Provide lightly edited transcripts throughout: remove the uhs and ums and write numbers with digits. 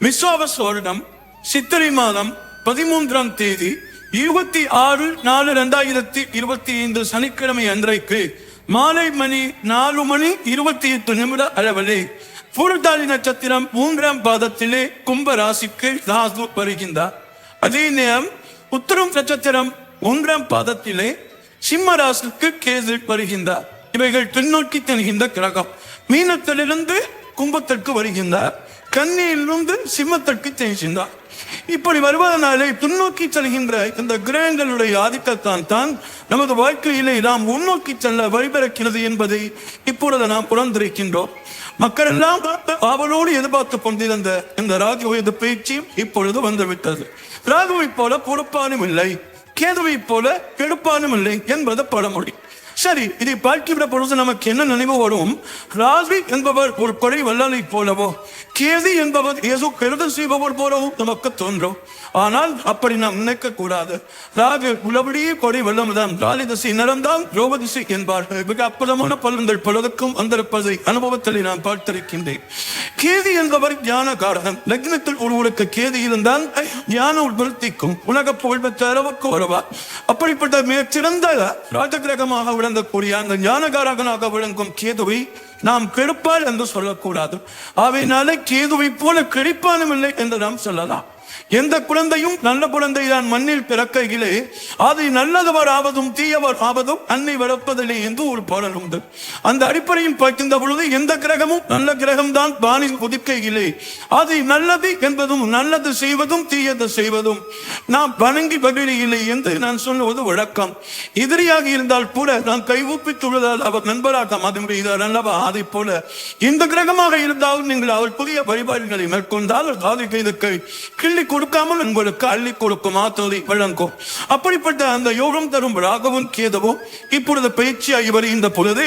விஸ்வாவச வருடம் சித்திரை மாதம் 13ஆம் தேதி 26/4/2025 சனிக்கிழமை அன்றைக்கு மாலை மணி 4:28 அளவிலே பூரட்டாதி நட்சத்திரம் 3ஆம் பாதத்திலே கும்ப ராசிக்கு ராகு வருகின்றார். அதே நேரம் உத்தரம் நட்சத்திரம் 1ஆம் பாதத்திலே சிம்ம ராசிக்கு கேது வருகின்றார். இவைகள் பின்னோக்கி தருகின்ற கிரகம். மீனத்திலிருந்து கும்பத்திற்கு வருகின்றார், கன்னியிலிருந்து சிம்மத்திற்கு செல்கின்றார். இப்படி வருவதனாலே பின்னோக்கி செல்கின்ற இந்த கிரகங்களுடைய ஆதிக்கத்தான் நமது வாழ்க்கையிலே நாம் முன்னோக்கி செல்ல வழிபிறக்கிறது என்பதை இப்பொழுது நாம் உணர்ந்திருக்கின்றோம். மக்கள் எல்லாம் அவளோடு எதிர்பார்த்து கொண்டிருந்த இந்த ராகுவின் பேச்சும் இப்பொழுது வந்துவிட்டது. ராகுவை போல பொறுப்பானும் இல்லை, கேதுவை போல கெடுப்பானும் இல்லை என்பது பழமொழி. சரி, இதை பார்க்கின்ற பொழுது நமக்கு என்ன நினைவு வரும்? ராகு என்பவர் ஒரு கொலை வல்லலை போலவோ, கேது என்பவர் ஏதோ கெடுதல் செய்பவர் போலவும் நமக்கு தோன்றும். ஆனால் அப்படி நாம் நினைக்க கூடாது. ராகு உள்ளபடியே கொலை வல்லம்தான். ராலி திசை நடந்தால் ரோபதிசை என்பார்கள். மிக அற்புதமான பலன்கள் பலருக்கும் வந்திருப்பதை அனுபவத்தில் நான் பார்த்திருக்கின்றேன். கேது என்பவர் ஞானகாரகன். லக்னத்தில் ஒருவருக்கு கேது இருந்தால் ஞான உற்பத்திக்கும் உலக புகழ்பெற்ற அளவுக்கு வருவார். அப்படிப்பட்ட மிகச்சிறந்த ராஜகிரகமாக விளங்கக்கூடிய அந்த ஞானகாரகனாக விளங்கும் கேதுவை நாம் கெடுப்பால் என்று சொல்லக்கூடாது. அவையினாலே கேதுவை போல கெடுப்பானும் இல்லை என்று நாம் சொல்லலாம். எந்த குழந்தையும் நல்ல குழந்தை தான் மண்ணில் பிறக்கையிலே அதை நல்லதவர் ஆவதும் தீயவர் ஆவதும் அன்னை வளர்ப்பதில்லை என்று ஒரு பாடல் உண்டு. அந்த அடிப்படையில் பார்க்கின்ற பொழுது எந்த கிரகமும் நல்ல கிரகம் தான் வானில் உதிக்கையிலே அதை நல்லது என்பதும் நல்லது செய்வதும் தீயது செய்வதும் நாம் வணங்கி பகிரியில்லை என்று நான் சொல்லுவது வழக்கம். எதிரியாக இருந்தால் கூட நாம் கைவூப்பித்துள்ளதால் அவர் நண்பராக மதம் செய்தார் அல்லவா? அதை போல இந்த கிரகமாக இருந்தாலும் நீங்கள் அவர் புதிய வழிபாடுகளை மேற்கொண்டால் அதை கைதுக்கை கிள்ளி கொடுக்காமல் உங்களுக்கு அள்ளி கொடுக்கும் ஆற்றலை வழங்கும். அப்படிப்பட்ட அந்த யோகம் தரும் ராகுவும் கேதுவும் இப்பொழுது பயிற்சியாகி வருகின்ற பொழுது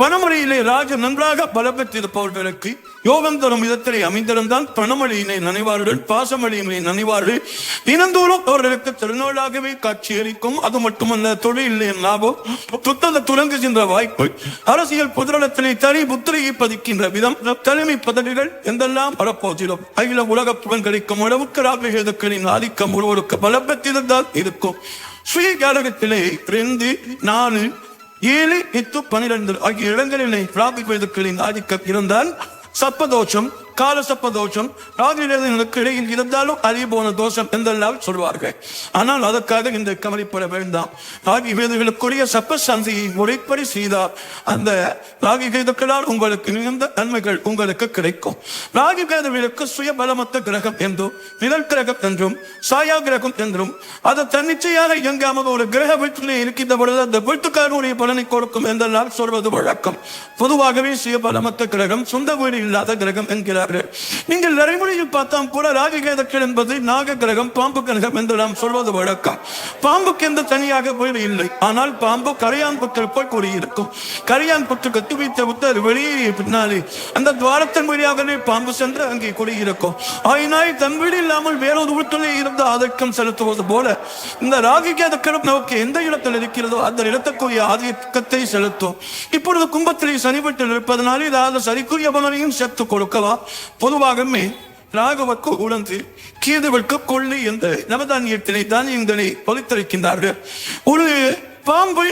பணமுறையிலே ராஜ நன்றாக பலம் பெற்றிருப்பவர்களுக்கு யோகம் தரும் விதத்திலே அமைந்திருந்தால் பணமொழியினை நினைவார்கள், பாசமொழியினை நினைவார்கள். தினந்தோறும் அவர்களுக்கு திருநாளாகவே காட்சியளிக்கும். அது மட்டுமல்ல, தொழிலே லாபம், துத்தத துலங்குகின்ற வாய்ப்பு, அரசியல் பொதுநலத்திலே தனி புத்திரையை பதிக்கின்ற விதம், தலைமை பதவிகள் என்றெல்லாம் வரப்போகிறோம். அகில உலக புகழ் கிடைக்கும் அளவுக்கு ராகுகளின் ஆதிக்கம் ஒருவருக்கு பலம் பெற்றிருந்தால் இருக்கும். சுய ஜாதகத்திலே 2, 4, 7, 8, 12 ஆகிய இடங்களிலே ராகுகளின் ஆதிக்கம் இருந்தால் சப்பதோஷம், கால சப்பதோஷம் ராகுகளுக்கு இடையில் இருந்தாலும் அறிய போன தோஷம் என்றெல்லாம் சொல்வார்கள். ஆனால் அதற்காக இந்த கவலைப்பட வேண்டாம். ராகுகளுக்குரிய சப்ப சந்தியை முறைப்படி செய்தார் அந்த ராகுகளால் உங்களுக்கு மிகுந்த நன்மைகள் உங்களுக்கு கிடைக்கும். ராகுகளுக்கு சுய பலமற்ற கிரகம் என்றும் நிழல் கிரகம் என்றும் சாயா கிரகம் என்றும் அது தன்னிச்சையாக இயங்காமல் ஒரு கிரக வீட்டிலே இருக்கின்ற பொழுது அந்த வீட்டுக்காரனுடைய பலனை கொடுக்கும் என்றெல்லாம் சொல்வது வழக்கம். பொதுவாகவே சுய பலமற்ற கிரகம் சொந்த வீடு இல்லாத கிரகம் என்கிறார். நீங்கள் நடைமுறையில் பார்த்தால் கூட ராகுகேதுக்கள் என்பது நாக கிரகம், பாம்பு கிரகம் என்று நாம் சொல்வது வழக்கம். பாம்புக்கு எந்த தனியாக வீடு இல்லை. ஆனால் பாம்பு கரையான் புற்று போல் கூறியிருக்கும். கரையான் புற்று கட்டி வைத்த புத்தர் வெளியே பின்னாலே அந்த துவாரத்தின் வழியாகவே பாம்பு சென்று அங்கே குடியிருக்கும். ஆயினாய் தன் வீடு இல்லாமல் வேறொரு வீட்டிலே இருந்து ஆதிக்கம் செலுத்துவது போல இந்த ராகுகேதுக்களும் நமக்கு எந்த இடத்தில் இருக்கிறதோ அந்த இடத்துக்குரிய ஆதிக்கத்தை செலுத்தும். இப்பொழுது கும்பத்திலே சனிபட்டு இருப்பதனாலே இதாவது சரிக்குரிய பலனையும் சேர்த்து கொடுக்கலாம். பொதுவாகவே ராகுவுக்கு உணர்ந்து கேதுவிற்கு கொள்ளி என்ற நவதானியத்தினை தானியங்களை பொதித்திருக்கின்றார்கள். ஒரு பாம்பை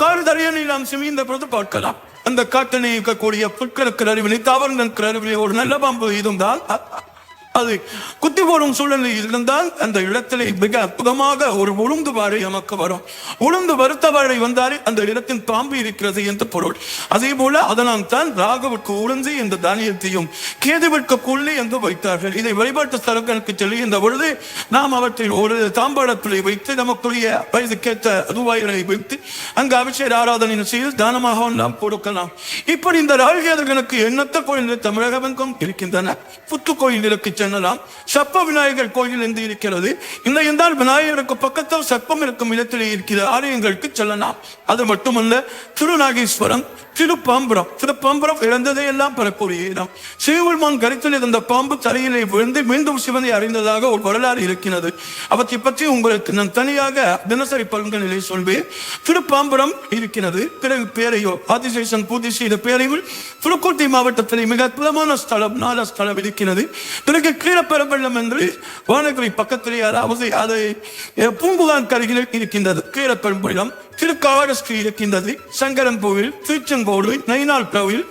காடுதரையனை நாம் சிமிந்த பொழுது பார்க்கலாம். அந்த காட்டனை இருக்கக்கூடிய புட்களுக்கு அறிவினை தாவரங்களுக்கு அறிவினை ஒரு நல்ல பாம்பு இருந்தால் அது குத்தி போடும் சூழ்நிலை இருந்தால் அந்த இடத்திலே மிக அற்புதமாக ஒரு உளுந்து வாழை நமக்கு வரும். உளுந்து வருத்த வாழை வந்தாலே அந்த இடத்தின் பாம்பு இருக்கிறது என்று பொருள். அதே போல அதனால் தான் ராகுவுக்கு உளுந்து என்ற தானியத்தையும் கேதுவிற்கு கொள்ளி என்று வைத்தார்கள். இதை வழிபாட்டு ஸ்தலங்களுக்கு செல்கின்ற பொழுது நாம் அவற்றை ஒரு தாம்பாளத்திலே வைத்து நமக்குரிய வயதுக்கேற்ற ரூபாய்களை வைத்து அங்கு அபிஷேக ஆராதனை செய்து தானமாக நாம் கொடுக்கலாம். இப்படி இந்த ராகுகேதுகளுக்கு எண்ணற்ற கோயில்கள் தமிழகம் எங்கும் இருக்கின்றன. புத்து கோயில்களுக்கு செல்லலாம். சப்ப விநாயகர் கோயில் என்று இருக்கிறது. இல்லை என்றால் விநாயகருக்கு பக்கத்தில் சப்பம் இருக்கும் இடத்திலே இருக்கிற ஆலயங்களுக்கு செல்லலாம். அது மட்டுமல்ல, திருநாகேஸ்வரம், திருப்பாம்பரம் இழந்ததை எல்லாம் பெறக்கூடிய இடம். சிவபெருமான் கருத்தில் இருந்த பாம்பு தரையிலே விழுந்து மீண்டும் சிவனை அறிந்ததாக ஒரு வரலாறு இருக்கிறது. அவற்றை பற்றி உங்களுக்கு நான் தனியாக தினசரி பலன்களிலே சொல்வேன். திருப்பாம்பரம் இருக்கிறது. பிறகு பேரையோ ஆதிசேஷன் பூஜை செய்த பேரையில் புதுக்கோட்டை மாவட்டத்தில் மிக அற்புதமான ஸ்தலம், நால ஸ்தலம் இருக்கிறது. பிறகு கீழப்பெரும்பள்ளம் என்று வானகிரி பக்கத்திலே, அதாவது அதை பூம்புகார் கரையில் இருக்கின்றது கீழப்பெரும்பள்ளம். திருக்காவரஸ்ரீ இருக்கின்றது. சங்கரன் கோவில், திருச்செங்கோடு, நயினார் கோவில்,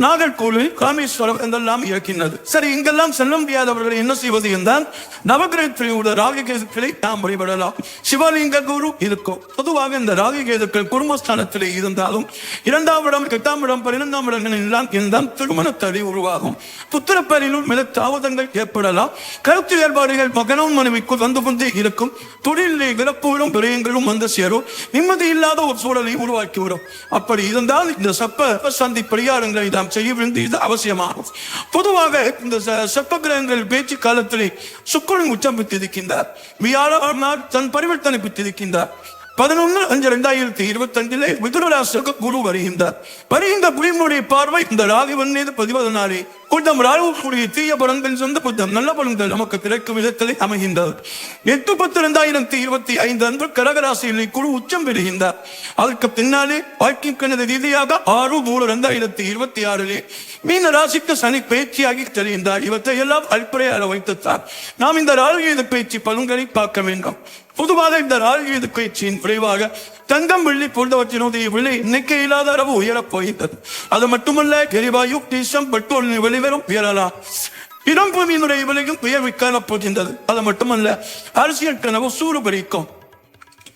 நாகர்கோவில், ராமேஸ்வரம் என்றெல்லாம் இருக்கின்றது. சரி, இங்கெல்லாம் செல்ல முடியாதவர்கள் என்ன செய்வது என்றால் நவகிரகத்திலே ராககேதுக்களை நாம் வழிபடலாம். சிவலிங்க குரு இருக்கும். பொதுவாக இந்த ராககேதுக்கள் குடும்பஸ்தானத்திலே இருந்தாலும் 2ஆம் இடம், 8ஆம் இடம், 12ஆம் இடங்கள் இருந்தால் திருமண தடை உருவாகும். புத்திரப்பேரிலும் மிக தாமதங்கள் ஏற்படலாம். கருத்து வேறுபாடுகள் மகனும் மனைவிக்குள் வந்து கொண்டே இருக்கும். தொழிலே இறப்புகளும் விரயங்களும் வந்து சேரும். நிம்மதி இல்லாத ஒரு சூழலை உருவாக்கிவிடும். அப்படி இருந்தால் இந்த சப்ப சந்தி பரிகாரங்களை நாம் செய்ய வேண்டியது அவசியமாகும். பொதுவாக இந்த சப்ப கிரகங்கள் பேச்சு காலத்திலே சுக்கிரன் உச்சம் பெற்றிருக்கின்றார். வியாழன் தன் பரிவர்த்தனை பெற்றிருக்கின்றார். 11/5/2025 மிதுனராசிக்கு குரு வருகின்றார். வருகின்ற குருவினுடைய பார்வை இந்த ராகுவின் மீது பதிவதனாலே கொஞ்சம் ராகுடைய தீய பலன்கள் சொந்த கொஞ்சம் நல்ல பலன்கள் நமக்கு கிடைக்கும் விதத்திலே அமைகின்றது. 8/10/2025 அன்று கடகராசியில் குரு உச்சம் பெறுகின்றார். அதற்கு பின்னாலே வாழ்க்கை கணித ரீதியாக 6/3/2026 மீன ராசிக்கு சனி பேச்சியாகி தெரிகின்றார். இவற்றை எல்லாம் அடிப்படையாக வைத்துத்தான் நாம் இந்த ராகு பேச்சு பலன்களை பார்க்க வேண்டும். பொதுவாக இந்த ராகு பயிற்சியின் விளைவாக தங்கம், வெள்ளி போன்றவற்றினுடைய விலை எண்ணிக்கை இல்லாத அளவு உயரப் போகின்றது. அது மட்டுமல்ல, எரிவாயு, டீசல், பெட்ரோல் விலைவரும் உயரலாம். இடம் பூமியினுடைய விலையும் உயர்வு காணப்போகின்றது. அது மட்டுமல்ல, அரசியல் கனவு சூடு பறிக்கும்.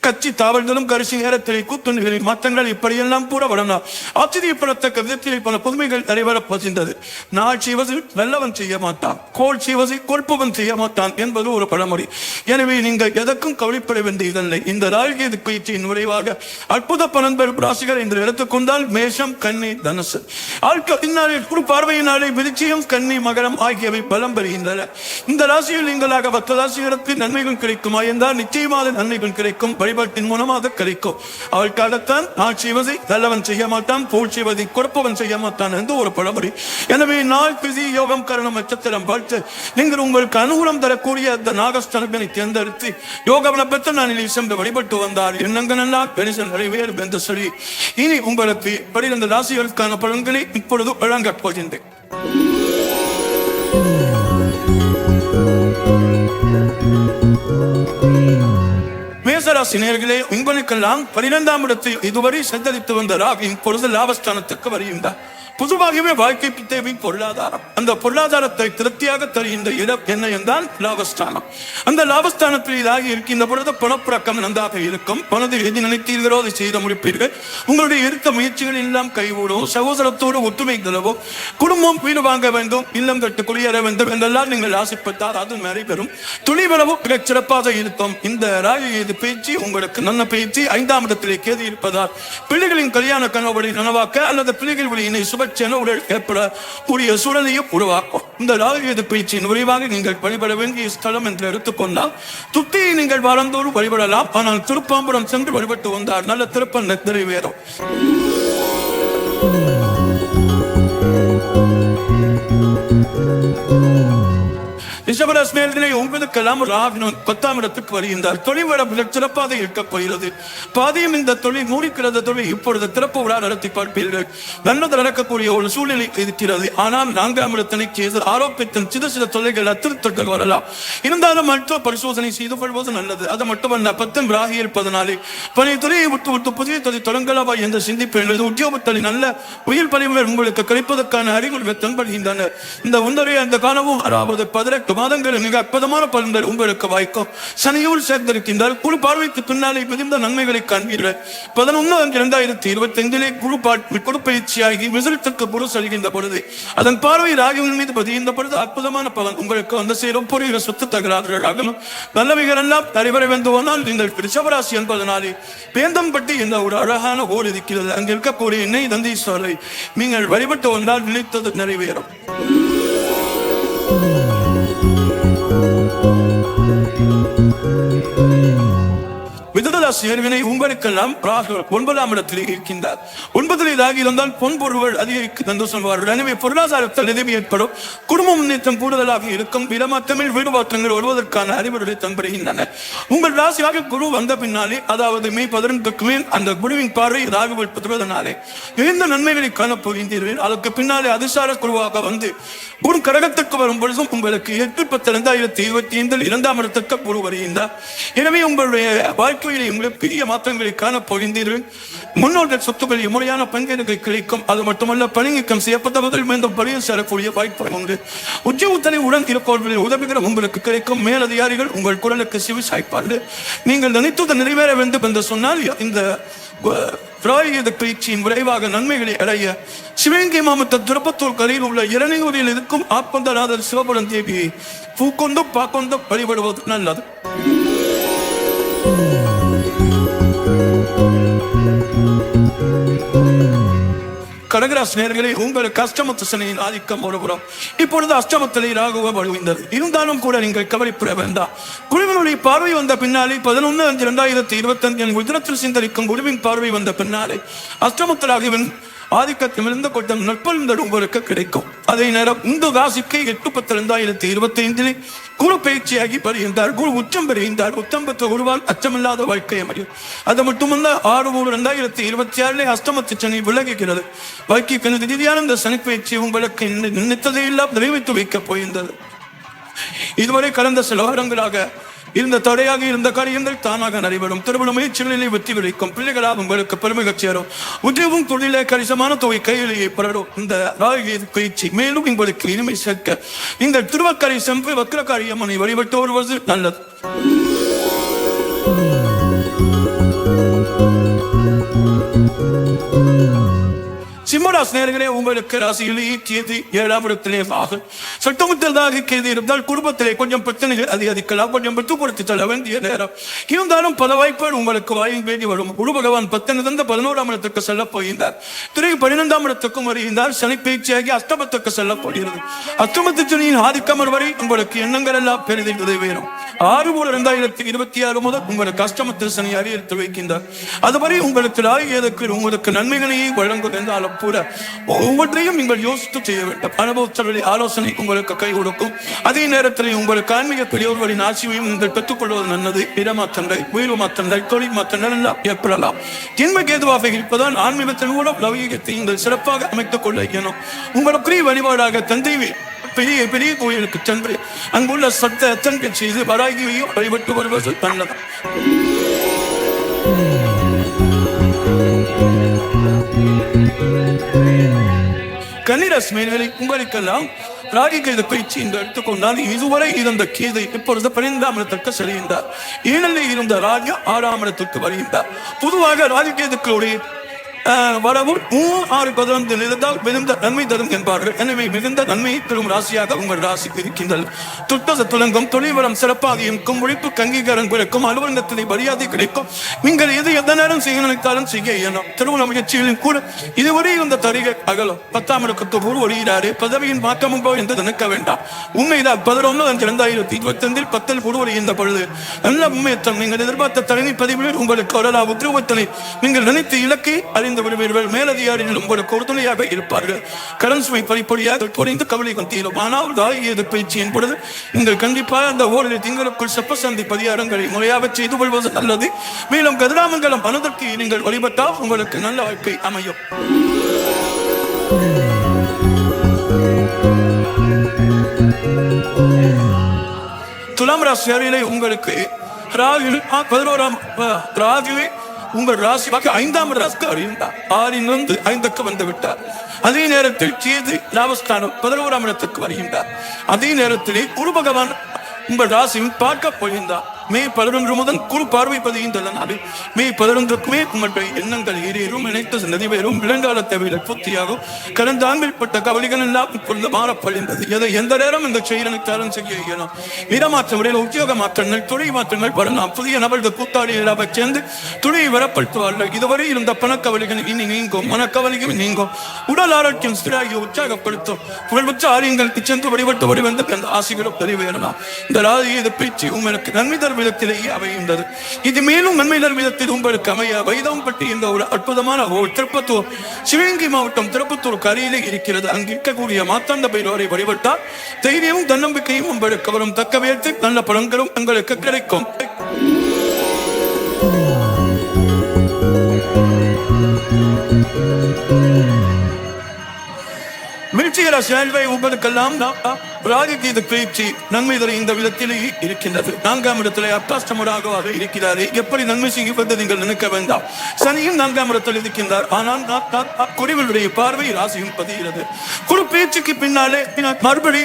கட்சி தாவல்களும் கரிசி நேரத்திலே கூத்துணிகளில் மாற்றங்கள் இப்படியெல்லாம் கூட வரலாம். ஆச்சரியப்படத்தக்க விதத்திலே பல புதுமைகள் நடைபெறப் போகின்றது. நாள் செய்வது நல்லவன் செய்ய மாட்டான், கோல் செய்வதை கொள்பவன் செய்ய மாட்டான் என்பது ஒரு பழமொழி. எனவே நீங்கள் எதற்கும் கவலைப்பட வேண்டியதில்லை. இந்த ராகு பயிற்சியின் விளைவாக அற்புத பலன் பெறும் ராசிகள் என்று எடுத்துக்கொண்டால் மேஷம், கன்னி, தனுசு. ஆட்களினாலே குறு பார்வையினாலே விருச்சிகம், கன்னி, மகரம் ஆகியவை பலம் பெறுகின்றன. இந்த ராசியில் நீங்களாக 10 ராசிகளுக்கு நன்மைகள் கிடைக்குமா என்றால் நிச்சயமாக நன்மைகள் கிடைக்கும். வழிபாட்டின் மூலமாக கிடைக்கும். அவளுக்காகத்தான் ஆள் செய்வதை நல்லவன் செய்ய மாட்டான், போல் செய்வதை கொடுப்பவன் செய்ய மாட்டான் என்று ஒரு பழமொழி. எனவே நாள், பிதி, யோகம், கரணம், நட்சத்திரம் பார்த்து நீங்கள் உங்களுக்கு அனுகூலம் தரக்கூடிய அந்த நாகஸ்தலங்களை தேர்ந்தெடுத்து யோகவன பெற்ற நாளில் சென்று வழிபட்டு வந்தார் எண்ணங்கள் எல்லாம் பெரிசல் நிறைவேறும் என்று சொல்லி இனி உங்களுக்கு 12 ராசிகளுக்கான பலன்களை இப்பொழுது வழங்கப் போகின்றேன். மேசராசி நேயர்களே, உங்களுக்கெல்லாம் 12ஆம் இடத்தில் இதுவரை சஞ்சரித்து வந்த ராகு இப்பொழுது லாபஸ்தானத்துக்கு வருகின்றார். பொதுவாகவே வாழ்க்கை தேவை பொருளாதாரம். அந்த பொருளாதாரத்தை திருப்தியாக தருகின்ற இடம் என்ன என்றால் லாபஸ்தானம். அந்த லாபஸ்தானத்தில் இதாகி இருக்கின்ற பொழுது பணப்புழக்கம் நன்றாக இருக்கும். பணத்தை எது நினைத்தீர்களோ அதை செய்து முடிப்பீர்கள். உங்களுடைய இருக்க முயற்சிகள் எல்லாம் கைகூடும். சகோதரத்தோடு ஒற்றுமை நிலவும். குடும்பம் வீடு வாங்க வேண்டும், இல்லம் கட்டு குடியேற வேண்டும் என்றெல்லாம் நீங்கள் ஆசைப்பட்டால் அது நடைபெறும். துணிவளவும் மிகச் சிறப்பாக இருக்கும். இந்த ராகு பேச்சு உங்களுக்கு நல்ல பேச்சு. 5ஆம் இடத்திலே கேது இருப்பதால் பிள்ளைகளின் கல்யாண கனவுகளை நனவாக்க அல்லது பிள்ளைகள் வழியினை சுப ஏற்படக்கூடிய சூழலையும் உருவாக்கும். இந்த ராகு பயிற்சியின் விரைவாக நீங்கள் வழிபட வேண்டிய ஸ்தலம் என்று எடுத்துக்கொண்டால் துத்தியை நீங்கள் வாரந்தோறும் வழிபடலாம். ஆனால் திருப்பாம்பரம் சென்று வழிபட்டு வந்தால் நல்ல திருப்பம் நிறைவேறும். ரிஷபராசினியர்களே, உங்களுக்கெல்லாம் ராகு 10ஆம் இடத்துக்கு வருகின்றார். தொழில் வளம் சிறப்பாக இருக்கப் போகிறது. பாதியும் இந்த தொழில் மூடிக்கிறது தொழில் இப்பொழுது திறப்பு விழா நடத்தி பார்ப்பீர்கள். நல்லது நடக்கக்கூடிய ஒரு சூழ்நிலை இருக்கிறது. ஆனால் 4ஆம் இடத்தினை செய்து ஆரோக்கியத்தின் சில தொல்லைகள் அத்திருத்தங்கள் வரலாம். இருந்தாலும் மருத்துவ பரிசோதனை செய்து கொள்வது நல்லது. அது மட்டுமல்ல, 10 ராகு இருப்பதனாலே பழைய துறையை விட்டு புதிய தொழில் தொடங்கலாமா என்று சிந்திப்பீர்கள். உத்தியோகத்தில் நல்ல உயிர் பணிகள் உங்களுக்கு கிடைப்பதற்கான அறிகுறிகள் தென்படுகின்றன. இந்த ஒன்றரை அந்த காலமும் 18 மாதங்கள் மிக அற்புதமான பலன்கள் உங்களுக்கு வாய்க்கும். சனியோடு சேர்ந்திருக்கின்றால் குழு பார்வைக்கு பின்னாலே மிகுந்த நன்மைகளை காண்பீர்கள். 11/5/2025 குழு பயிற்சியாகி விசிறத்திற்கு புரு செல்கின்ற பொழுது அதன் பார்வை ராகுவின் மீது பதிகின்ற பொழுது அற்புதமான பலன் உங்களுக்கு வந்து சேரும். பொறிய சொத்து தகராறுகள் ஆகணும். நல்லவைகள் எல்லாம் நடைபெற வேண்டுமானால் நீங்கள் ரிஷபராசி என்பதனாலே பேந்தம்பட்டி என்ற ஒரு அழகான ஊர் இருக்கிறது. அங்கு இருக்கக்கூடிய எண்ணெய் தந்தீஸ்வரரை நீங்கள் வழிபட்டு வந்தால் நினைத்தது நிறைவேறும். மிதுனராசினியர்களே, உங்களுக்கெல்லாம் ராகு 9ஆம் இடத்திலே இருக்கின்றார். 9ல் ராகு இருந்தால் பொன் பொருள்கள் அதிகரிக்கும் என்று சொல்வார்கள். எனவே பொருளாதாரத்தில் நிலைமை ஏற்படும், குடும்ப முன்னேற்றம் கூடுதலாக இருக்கும், இடமாற்றங்கள் வீடு மாற்றங்கள் வருவதற்கான அறிவுரைகளை தன்படுகின்றன. உங்கள் ராசியாக குரு வந்த பின்னாலே, அதாவது மே 15க்கு மேல் அந்த குருவின் பார்வை ராகுவில் பெறுவதனாலே மிகுந்த நன்மைகளை காணப்போகின்றீர்கள். அதற்கு பின்னாலே அதிசார குருவாக வந்து குரு கடகத்துக்கு வரும் பொழுதும் உங்களுக்கு 8/10/2025 2ஆம் இடத்துக்கு குரு வருகின்றார். எனவே உங்களுடைய வாழ்க்கையிலே உங்களுக்கு பெரிய மாற்றங்களை காணப்போகின்றீர்கள். முன்னோர்கள் சொத்துக்களில் முறையான பங்கேற்கை கிடைக்கும். அது மட்டுமல்ல, பணிநீக்கம் செய்யப்பட்டவர்கள் மீண்டும் பணியில் சேரக்கூடிய வாய்ப்பு உண்டு. உத்தியோகத்தனை உடன் இருப்பவர்களின் உதவிகள் உங்களுக்கு கிடைக்கும். மேலதிகாரிகள் உங்கள் குரலுக்கு செவி சாய்ப்பார்கள். நீங்கள் நினைத்தது நிறைவேற வேண்டும் என்று சொன்னால் இந்த பயிற்சியின் விரைவாக நன்மைகளை அடைய சிவகங்கை மாவட்ட திருப்பத்தூர் கரையில் உள்ள இளநீரில் இருக்கும் ஆப்பந்தநாதர் சிவபுரம் தேவியை பூக்கொண்டும் பாக்கொண்டும் வழிபடுவது நல்லது. கடகராசினியர்களே, உங்களுக்கு அஷ்டமத்து சனியின் ஆதிக்கம் ஒருபுறம். இப்பொழுது அஷ்டமத்திலே ராகுவ வலுவிந்தது. இருந்தாலும் கூட நீங்கள் கவலைப்பட வேண்டாம். குருவினுடைய பார்வை வந்த பின்னாலே 11/5/2025 குஜராத்தில் சிந்தரிக்கும் குருவின் பார்வை வந்த பின்னாலே அஷ்டமத்து ராகுவின் ஆதிக்கத்திலிருந்து கொஞ்சம் நற்பலன்கள் உங்களுக்கு கிடைக்கும். அதே நேரம் இந்த ராசிக்கு 8/10/2025 குரு பயிற்சியாகி வருகின்றார். குரு உச்சம் பெறுகின்றார். உச்சம் பெற்ற குருவால் அச்சமில்லாத வாழ்க்கை அமையும். அது மட்டுமல்ல, 6/3/2026 அஷ்டமத்து சனி விலகுகிறது. வாழ்க்கை ரீதியான இந்த சனி பயிற்சி உங்களுக்கு நினைத்ததை எல்லாம் நிறைவேற்றி வைக்கப் போகின்றது. இதுவரை கடந்த சில வாரங்களாக இருந்த தடையாக இருந்த காரியங்கள் தானாக நடைபெறும். திருமண முயற்சிகளிலே வெற்றி கிடைக்கும். பிள்ளைகளாக உங்களுக்கு பெருமை சேரும். உத்தியோகம் தொழிலே கணிசமான தொகை கையிலேயே பெறடும். இந்த ராகு பயிற்சி மேலும் உங்களுக்கு இனிமை சேர்க்க இந்த திருவக்கரை செம்பு வக்கரக்காரி அம்மனை வழிபட்டு வருவது நல்லது. சிம்மராசினியர்களே, உங்களுக்கு ராசியிலேயே கேது 7ஆம் இடத்திலே ஆகும். சட்டமற்றதாக கேது இருந்தால் குடும்பத்திலே கொஞ்சம் பிரச்சனைகள் அதிகரிக்கலாம். கொஞ்சம் விட்டுப்படுத்தி செல்ல வேண்டிய நேரம். இருந்தாலும் பல வாய்ப்புகள் உங்களுக்கு வாயின் வேண்டி வரும். குரு பகவான் 10 11ஆம் இடத்துக்கு செல்ல போகின்றார். பிறகு 12ஆம் இடத்துக்கும் வருகின்றார். சனி பயிற்சியாகி அஷ்டமத்துக்கு செல்ல போகிறது. அஷ்டமத்து சனியின் ஆதிக்கம் வரை உங்களுக்கு எண்ணங்கள் எல்லாம் பெரிதில் நிறைவேறும். 6/2/2026 முதல் உங்களுக்கு அஷ்டமத்தில் சனி அறிவித்து வைக்கின்றார். அதுவரை உங்களுக்கு ராகு உங்களுக்கு நன்மைகளையே வழங்கும் என்றாலும் கூட ஒவ்வொன்றையும் நீங்கள் யோசித்து செய்ய வேண்டும். அனுபவத்தவர்களின் ஆலோசனை உங்களுக்கு கை கொடுக்கும். அதே நேரத்தில் உங்களுக்கு ஆன்மீக பெரியவர்களின் ஆட்சியையும் நீங்கள் பெற்றுக்கொள்வது நல்லது. இடமாற்றங்கள், வீடு மாற்றங்கள், தொழில் மாற்றங்கள் எல்லாம் ஏற்படலாம். ஜென்ம கேதுவாக இருப்பதால் ஆன்மீகத்தின் மூலம் லௌகீகத்தை நீங்கள் சிறப்பாக அமைத்துக் கொள்ள இயலும். உங்களுக்கு வழிபாடாக தந்தை பெரிய பெரிய கோயிலுக்கு சென்று அங்குள்ள சத்த அத்தன்கள் செய்து வராகியையும் வழிபட்டு வருவது நல்லது. கன்னிராசினியர்களே, உங்களுக்கெல்லாம் ராகு கேது பயிற்சி என்று எடுத்துக்கொண்டால் இதுவரை இருந்த கேது இப்பொழுது 12ஆம் இடத்திற்கு செல்கின்றார். 7ல் இருந்த ராகு 6ஆம் இடத்திற்கு வருகின்றார். பொதுவாக ராகு கேதுக்களுடைய வரவும் 3-6 இருந்தால் மிகுந்த நன்மை தரும் என்பார்கள். எனவே மிகுந்த நன்மை பெறும் ராசியாக உங்கள் ராசிக்கு இருக்கின்றது. துட்டத துலங்கும், தொழில்வரம் சிறப்பாக இருக்கும், உழைப்பு அங்கீகாரம் கிடைக்கும், அலுவலகத்திலே மரியாதை கிடைக்கும். நீங்கள் எந்த நேரம் செய்ய நினைத்தாலும் செய்ய இயலும். திருமண முயற்சிகளின் கூட இதுவரை இருந்த தடைகள் அகலும். 10ஆம் இடத்துக்கு குரு வருகிறாரு. பதவியின் மாற்றமும் என்று நினைக்க வேண்டாம். உண்மைதான். 11/5/2025 10ல் குரு வருகின்ற பொழுது நல்ல முன்னேற்றம். நீங்கள் எதிர்பார்த்த தலைமை பதிவுகளில் உங்களுக்கு வரலாம். உத்தியோகத்தினை நீங்கள் நினைத்த இலக்கை அறிந்து விடுவீர்கள். மேலதிகாரிகள் உங்களுக்கு உறுதுணையாக இருப்பார்கள். கடன் சுமை படிப்படியாக குறைந்து கவலை தீரும். ஆனால் ராகு பயிற்சியின் பொழுது நீங்கள் கண்டிப்பாக அந்த ஓரிரு திங்களுக்குள் செப்பசந்தி பரிகாரங்களை முறையாக செய்து கொள்வது நல்லது. மேலும் கதிராமங்கலம் அனுதற்கு நீங்கள் வழிபட்டால் உங்களுக்கு நல்ல வாழ்க்கை அமையும். துலாம் ராசியாரிலே உங்களுக்கு ராகு உங்கள் ராசி 5ஆம் ராசிக்கு அறிந்தார். 6லிருந்து 5க்கு வந்து விட்டார். அதே நேரத்தில் கேது லாபஸ்தானம் 11ஆம் இடத்துக்கு வருகின்றார். அதே நேரத்திலே குரு பகவான் உங்கள் ராசியும் பார்க்க போகின்றார். மே 11 முதல் குறு பார்வை பதிகின்றதனாலே மே 11க்குமே உங்களுடைய எண்ணங்கள் ஏறேறும், நினைத்த நிறைவேறும், விலங்கால தேவைகள் பூர்த்தியாகும். கடந்த ஆண்டில் பட்ட கவலைகள் எல்லாம் இப்பொழுது மாறப்படுகின்றது. எதை எந்த நேரம் இந்த செயலுக்காரன் செய்ய இயலும். இடமாற்ற முறையில் உத்தியோக மாற்றங்கள், தொழில் மாற்றங்கள் வரலாம். புதிய நபர்கள் கூட்டாளிகளாக சேர்ந்து தொழிலை வரப்படுத்துவார்கள். இதுவரை இருந்த பணக்கவலைகள் இனி நீங்கும், மனக்கவலையும் நீங்கும். உடல் ஆரோக்கியம் சீராகி உற்சாகப்படுத்தும். புகழ்பெற்ற ஆரியங்களுக்கு சென்று வழிபட்டு வழிவந்து அந்த ஆசைகளும் நிறைவேறலாம். இந்த ராஜ்ய பேச்சு உங்களுக்கு நன்மை தரும் விதத்திலேயே அமைகின்றது. இது மேலும் நன்மை தரும் விதத்தில் உங்களுக்கு அமைய வைதம்பட்டி என்ற ஒரு அற்புதமான ஒரு திருப்பத்தூர், சிவகங்கை மாவட்டம் திருப்பத்தூர் கரையிலே இருக்கிறது. அங்கு இருக்கக்கூடிய மாத்தாண்ட பைரவரை வழிபட்டால் தைரியமும் தன்னம்பிக்கையும் உங்களுக்கு வரும். தக்க வேற்று நல்ல பலன்களும் உங்களுக்கு கிடைக்கும். மிழ்ச்சிகர செயல்வை உங்களுக்கெல்லாம் ராஜகீத பேச்சு நன்மை தர இந்த விதத்திலேயே இருக்கின்றது. 4ஆம் இடத்திலே அஷ்டமராக இருக்கிறாரே, எப்படி நன்மை செய்வது நீங்கள் நினைக்க வேண்டாம். சனியும் 4ஆம் இடத்தில் இருக்கின்றார். ஆனால் குருவினுடைய பார்வை ராசியும் பதிகிறது. குரு பேச்சுக்கு பின்னாலே மறுபடி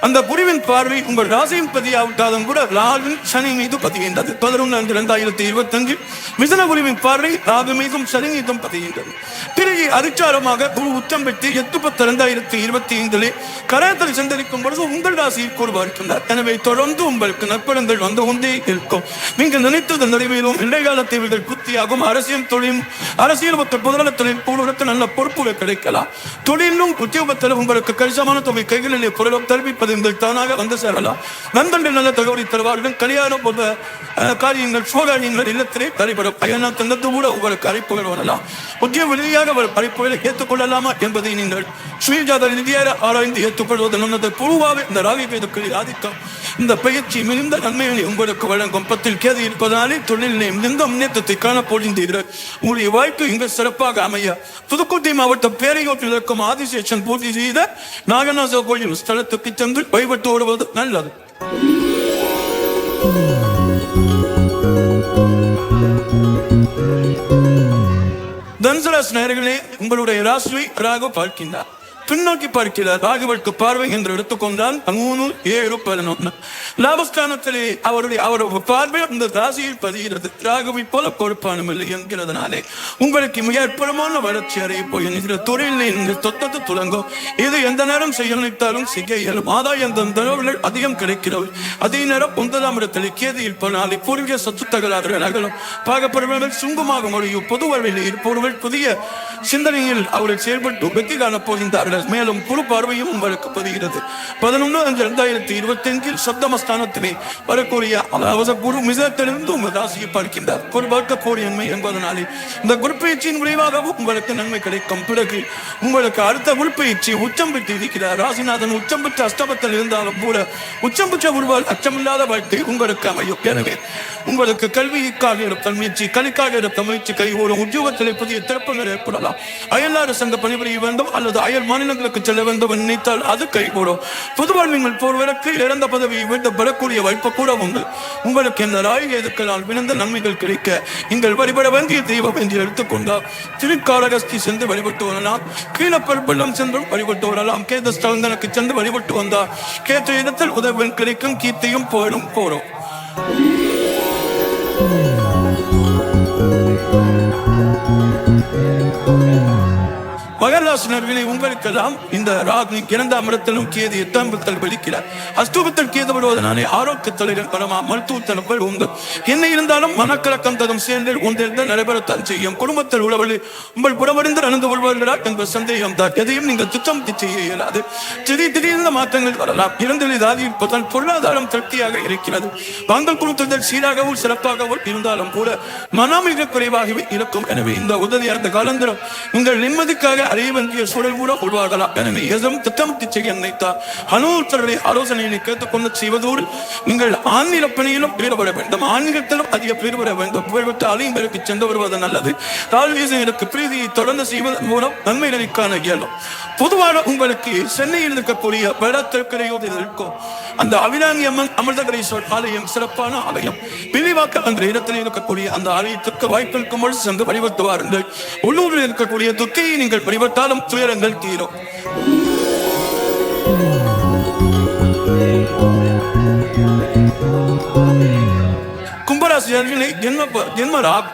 அந்த குருவின் பார்வை உங்கள் ராசியும் பதியாவிட்டாலும் கூட ராகுவின் சனி மீது பதிகின்றது. 11/2025 மிதுன குருவின் பார்வை ராகு மீதும் சனி மீதும் பதிகின்றது. பிறகு அதிச்சாரமாக குரு உச்சம் பெற்று 8/10/2025 கரத்தில் சந்தரிக்கும் பொழுது உங்கள் ராசியில் கூறுவார்க்கின்றார். எனவே தொடர்ந்து உங்களுக்கு நற்பலன்கள் வந்து கொண்டே இருக்கும். நீங்கள் நினைத்தது நிறைவேறும். இடைக்கால தேவைகள் பூர்த்தியாகும். அரசியல் தொழில், அரசியல் மற்றும் பொதுநலத்தில் கூடுவதற்கு நல்ல பொறுப்புகள் கிடைக்கலாம். தொழிலும் உத்தியோகத்திலும் உங்களுக்கு கணிசமான தொகை கைகளிலே பொருளும் தெரிவிப்பது தானாக வந்து சேரலாம். நண்பர்கள் நல்ல தகவலை தருவார்கள். கல்யாணம் போன்ற காரியங்கள் சோகாரியங்கள் இல்லத்திலே தடைபடும். பயணத்திலிருந்து கூட உங்களுக்கு அழைப்புகள் வரலாம். உத்தியோக ரீதியாக அழைப்புகளை ஏற்றுக்கொள்ளலாமா என்பதை நீங்கள் சுயஜாத ரீதியாக ஆராய்ந்து ஏற்றுக்கொள்வது நல்லது. பொதுவாக இந்த ராகி பேதுக்களில் ஆதிக்கம் இந்த பயிற்சி மிகுந்த நன்மைகளை உங்களுக்கு வழங்கும். 10 கேது இருப்பதாலே தொழிலிலே மிகுந்த முன்னேற்றத்தை காணப்போகின்றீர்கள். உங்களுடைய வாழ்க்கை இங்கு சிறப்பாக அமைய புதுக்கோட்டை மாவட்டம் பேரையோட்டில் இருக்கும் ஆதிசேஷன் பூர்த்தி செய்த நாகநாச கோயில் ஸ்தலத்துக்கு சென்று வழிபட்டு வருவது நல்லது. தனுசு நேயர்களே, உங்களுடைய ராசியை ராகு பார்க்கின்றார். பின்னோக்கி பார்க்கிறார். ராகுவிற்கு பார்வை என்று எடுத்துக்கொண்டால் 3, 7, 11 லாபஸ்தானத்திலே அவருடைய பார்வை அந்த ராசியில் பதிகிறது. ராகுவை போல பொறுப்பானும் இல்லை என்கிறதுனாலே உங்களுக்கு மிக அற்புதமான வளர்ச்சி அடைய போகிற தொழிலை நீங்கள் தொட்டத்து துளங்கும். இது எந்த நேரம் செய்ய நினைத்தாலும் செய்ய இயலும். ஆதாயம் தரவுகள் அதிகம் கிடைக்கிறது. அதே நேரம் 9ஆம் இடத்தில் கேது இருப்பதனாலே பூர்வீக சொத்து தகராறுகள் அகலும். பாகப்படுபவர்கள் சுங்கமாக முடியும். பொது வாழ்வில் இருப்பவர்கள் புதிய சிந்தனையில் அவர்கள் செயல்பட்டு வெற்றி காணப் போகின்றார்கள். மேலும் குழு பார்வையும் உங்களுக்கு பதிகிறது. 11/2025 சப்தமஸ்தானத்திலே வரக்கூடிய அதாவது குரு மிதத்திலிருந்து உங்கள் ராசியை பார்க்கின்றார். ஒரு பார்க்கக்கூடிய நன்மை என்பதனாலே இந்த குரு பயிற்சியின் விளைவாகவும் உங்களுக்கு நன்மை கிடைக்கும். பிறகு உங்களுக்கு அடுத்த குரு பயிற்சி உச்சம் பெற்று இருக்கிறார். ராசிநாதன் உச்சம் பெற்ற அஷ்டமத்தில் இருந்தாலும் கூட உச்சம் பெற்ற உருவால் அச்சமில்லாத வாழ்க்கை உங்களுக்கு அமையும். எனவே உங்களுக்கு கல்விக்காக எடுத்த முயற்சி, கல்விக்காக எடுத்த முயற்சி கைகூடும். உத்தியோகத்திலே புதிய திறப்புகள் ஏற்படலாம். அயல்நாடு சங்க பணிபுரிய வேண்டும் அல்லது அயல் மாநிலங்களுக்கு செல்ல வேண்டும் நினைத்தால் அது கைகூடும். பொதுவாக நீங்கள் போர்வதற்கு இழந்த பதவியை மீண்டும் பெறக்கூடிய வாய்ப்பு கூட உண்டு. உங்களுக்கு இந்த ராயகேதுக்களால் விழுந்த நன்மைகள் கிடைக்க நீங்கள் வழிபட வேண்டிய தெய்வம் என்று எடுத்துக்கொண்டால் திருக்காலகஸ்தி சென்று வழிபட்டு வரலாம். கீழப்பெருப்பள்ளம் சென்றும் வழிபட்டு வரலாம். கேத ஸ்தலங்களுக்கு சென்று வழிபட்டு வந்தால் கேட்ட இடத்தில் உதவி கிடைக்கும். கீர்த்தியும் போடும் போறோம். மகராசினர்களை உங்களுக்கெல்லாம் இந்த ராகு 2ஆம் இடத்திலும் கேது 8ஆம் இடத்தில் வெளிக்கிறார். அஷ்டமத்தில் கேது வருவதனாலே ஆரோக்கியத்தில் பரமா மருத்துவத்தனங்கள் உண்டு. என்ன இருந்தாலும் மனக்கலக்கம் தரும் சேர்ந்து ஒன்றிருந்து நடைபெறத்தான் செய்யும். குடும்பத்தில் உள்ளவர்கள் உங்கள் புறமறிந்து நடந்து கொள்வார்களா என்ற சந்தேகம் தான். எதையும் நீங்கள் திட்டம் செய்ய இயலாது. திடீர்ந்த மாற்றங்கள் வரலாம். இரண்டில் ராதியில் பொருளாதாரம் திருப்தியாக இருக்கிறது. வாங்கல் குழுத்தல் சீராகவும் சிறப்பாகவும் இருந்தாலும் கூட மனமிக குறைவாகவே இருக்கும். எனவே இந்த உதவியான காலந்திரம் உங்கள் நிம்மதிக்காக அறிய வேண்டிய சூழல் கூட உருவாகலாம். எனவே எதுவும் திட்டமிட்டு செய்ய நினைத்தால் அனுபவத்தர்களை ஆலோசனைகளை கேட்டுக்கொண்டு செய்வதோடு நீங்கள் ஆன்மீக பணியிலும் ஈடுபட வேண்டும். ஆன்மீகத்திலும் அதிக ஈடுபட வேண்டும். புகழ்பெற்ற ஆலயங்களுக்கு சென்று வருவது நல்லது. தாழ்வீசனுக்கு பிரீதியை தொடர்ந்து செய்வதன் மூலம் நன்மை நினைக்கான இயலும். பொதுவாக உங்களுக்கு சென்னையில் இருக்கக்கூடிய படத்திற்கரையோடு இருக்கும் அந்த அபிராமி அம்மன் அமிர்தகரீஸ்வரர் ஆலயம் சிறப்பான ஆலயம். விரிவாக்க அந்த இடத்தில் இருக்கக்கூடிய அந்த ஆலயத்திற்கு வாய்ப்பு இருக்கும் பொழுது சென்று வழிபட்டு வாருங்கள். உள்ளூரில் இருக்கக்கூடிய துக்கையை நீங்கள் வழிபட்டாலும் துயரங்கள் தீரும். மீனராசியர்களே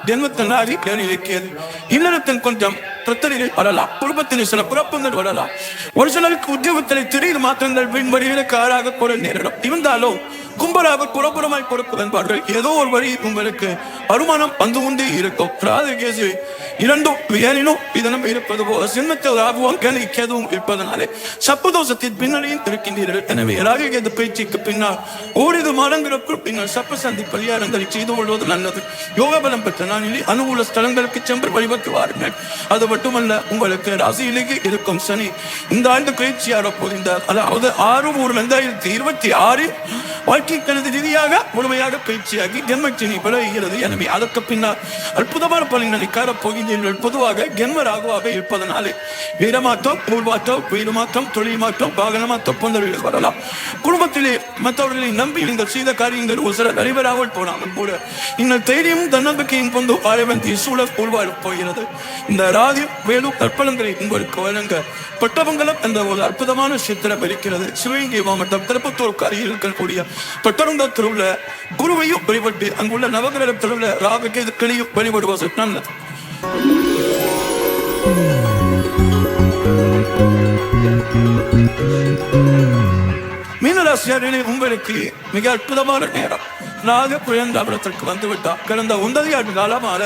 ஜென்மத்தின் நாடி இருக்கிறது. இல்லறத்தின் கொஞ்சம் பிரச்சனைகள் வரலாம், குடும்பத்தில் சில குழப்பங்கள் வரலாம், ஒரு சிலருக்கு உத்தியோகத்தில் திடீர் மாற்றங்கள் பின்படுவதற்கு ஆளாக கூட நேரிடும். இருந்தாலும் கும்பராக குழப்பமாய் கொடுக்கும் என்பார்கள். ஏதோ ஒரு வழி உங்களுக்கு வருமானம் வந்து கொண்டே இருக்கும். ராஜகேசு இரண்டும் ஏனினும் இதனும் இருப்பது போல சின்னத்தில் ராகுவும் கேதுவும் இருப்பதனாலே சப்புதோஷத்தின் பின்னணியும் இருக்கின்றீர்கள். எனவே ராஜகேது பயிற்சிக்கு பின்னால் ஓரிரு மாதங்களுக்குள் பின்னர் சப்ப சந்தி பரிகாரங்களை செய்து கொள்வது நல்லது. யோக பலம் பெற்ற நாளிலே அனுகூல ஸ்தலங்களுக்கு சென்று வழிபட்டு வாருங்கள். அது மட்டுமல்ல, உங்களுக்கு ராசியிலேயே இருக்கும் சனி இந்த ஆண்டு பயிற்சியாக போகின்றார். அதாவது 6/3/2026 வாழ்க்கை கணித ரீதியாக முழுமையாக பயிற்சியாகி ஜென்மச்சினி பழகுகிறது. எனவே அதற்கு பின்னால் அற்புதமான பலன்களை காணப்போகின்றீர்கள். பொதுவாக ஜென்ம ராகுவாக இருப்பதனாலே வீரமாற்றம், ஊர்மாற்றம், வீடு மாற்றம், தொழில் மாற்றம், வாகன மாற்றம் போன்றவர்கள் வரலாம். குடும்பத்திலே மற்றவர்களை நம்பி நீங்கள் செய்த காரியங்கள் ஒரு சில நடைபெறாமல் போனாலும் கூட நீங்கள் தைரியமும் தன்னம்பிக்கையும் கொண்டு வாழ வேண்டிய சூழல் உருவாகப் போகிறது. இந்த ராதி வேலு கற்பலங்களை உங்களுக்கு வழங்க பட்டமங்கலம் என்ற ஒரு அற்புதமான சித்திரம் இருக்கிறது. சிவகங்கை மாவட்டம் திருப்பத்தூருக்கு அருகில் இருக்கக்கூடிய பட்டமங்கலத்தில் உள்ள குருவையும் வழிபட்டு அங்குள்ள நவகிரகத்தில் உள்ள ராககேதுக்களையும் வழிபடுவது நல்லது. மீனராசியாரிலே உங்களுக்கு மிக அற்புதமான நேரம். நாக குழந்தாபுரத்திற்கு வந்துவிட்டார். கடந்த 9 ஆண்டு காலமாக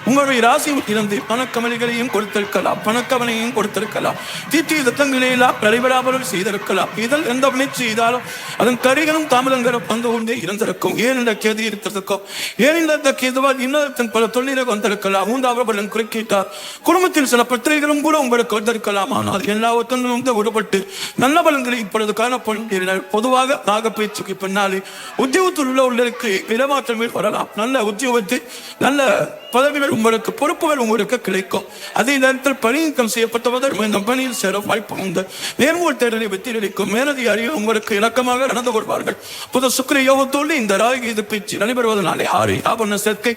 உங்களுடைய ராசியில் இருந்து பணக்கமலிகளையும் கொடுத்திருக்கலாம், பணக்கமலையும் கொடுத்திருக்கலாம், தீட்டிய திட்டங்களையெல்லாம் நடைபெறாமல் செய்திருக்கலாம். இதில் எந்த முயற்சி செய்தாலும் அதன் கரிகளும் தாமதங்களும் வந்து கொண்டே இருந்திருக்கும். ஏன் இந்த கேது இருந்திருக்கும்? ஏன் இந்த கேதுவால் இன்னொருத்தன் பல தொழிலை வந்திருக்கலாம். 3வது பலன் குறுக்கிட்டார். குடும்பத்தில் சில பிரச்சனைகளும் கூட உங்களுக்கு வந்திருக்கலாம். ஆனால் எல்லாவற்றும் விடுபட்டு நல்ல பலன்களை இப்பொழுது காணப்படுகிறீர்கள். பொதுவாக நாக பயிற்சிக்கு பின்னாலே உத்தியோகத்தில் உள்ளவர்களுக்கு இடமாற்றமே வரலாம். நல்ல உத்தியோகத்தில் நல்ல பதவிகள் உங்களுக்கு, பொறுப்புகள் உங்களுக்கு கிடைக்கும். அதே நேரத்தில் பணியீக்கம் செய்யப்பட்டவர்கள் இந்த பணியில் சேர வாய்ப்பு உண்டு. நேர்முக தேர்தலை வெற்றி அளிக்கும் மேலதிகாரிகள் உங்களுக்கு இலக்கமாக நடந்து கொள்வார்கள். புத சுக்கிர யோகத்தோடு இந்த ராகு பயிற்சி நடைபெறுவதனாலே ஆபரண சேர்க்கை,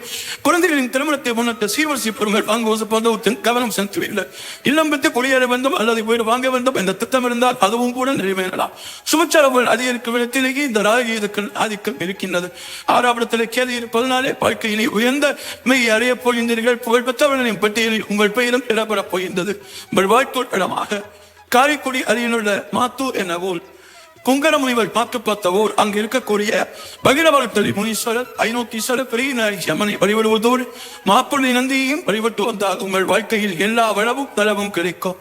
குழந்தைகளின் திருமணத்தை முன்னிட்டு சீர்வரிசை பொருட்கள் வாங்குவது கவனம் செலுத்துவீர்கள். இல்லம் பெற்று குடியேற வேண்டும் அல்லது வீடு வாங்க வேண்டும் என்ற திட்டம் இருந்தால் அதுவும் கூட நிறைவேறலாம். சுமச்சரவுகள் அதிகரிக்கும் விதத்திலேயே இந்த ராகு ஆதிக்கம் இருக்கின்றது. 6வது கேது இருப்பதனாலே வாழ்க்கையினை உயர்ந்த மெய் அறிய போகின்றீர்கள். புகழ்பெற்றவர்களின் பட்டியலில் உங்கள் பெயரும் இடம்பெறப் போகின்றது. உங்கள் வாழ்க்கை இடமாக காரைக்குடி அருகிலுள்ள மாத்தூர் என ஊர் குங்கர முனிவர் பார்த்து பார்த்த ஊர். அங்கு இருக்கக்கூடிய பகிரவரத்தளி முனீஸ்வரர், ஐநோத்தீஸ்வரர், பெரிய அம்மனை வழிபடுவதோடு மாப்பிள்ளை நந்தியையும் வழிபட்டு வந்தால் உங்கள் வாழ்க்கையில் எல்லா வளமும் தளமும் கிடைக்கும்.